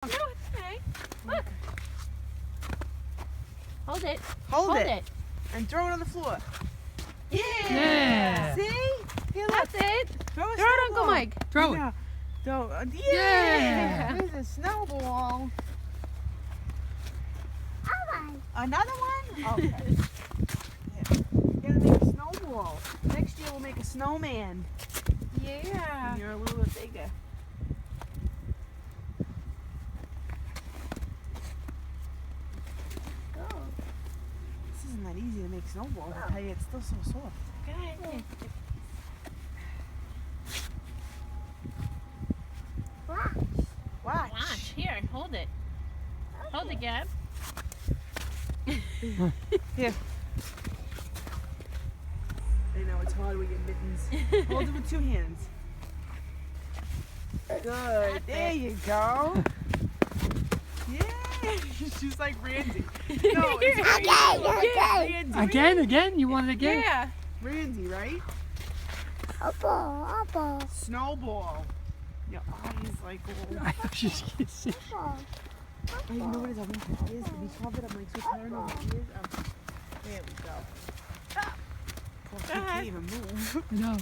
No, it's okay. Look. Hold it. Hold it. And throw it on the floor. Yeah. See? Here, look. That's it. Throw Throw it, Uncle Mike. Throw it. Yeah. Yeah. There's a snowball. Another one? Okay. We're gonna make a snowball. Next year we'll make a snowman. Yeah. And you're a little bit bigger. This isn't that easy to make snowballs. I tell you, it's still so soft. Go ahead. Watch. Watch. Here, hold it. Hold it, Gab. Here. I know it's hard when we get mittens. Hold it with two hands. Good. There you go. Yeah. She's like Randy. No, it's Randy. Again? You want it again? Yeah. Randy, right? Snowball. Your eyes like all. I know she's kissing. I know what it is. I want the ears to be covered. I'm like so paranoid with the ears. There we go. Poor kid can't even move. No.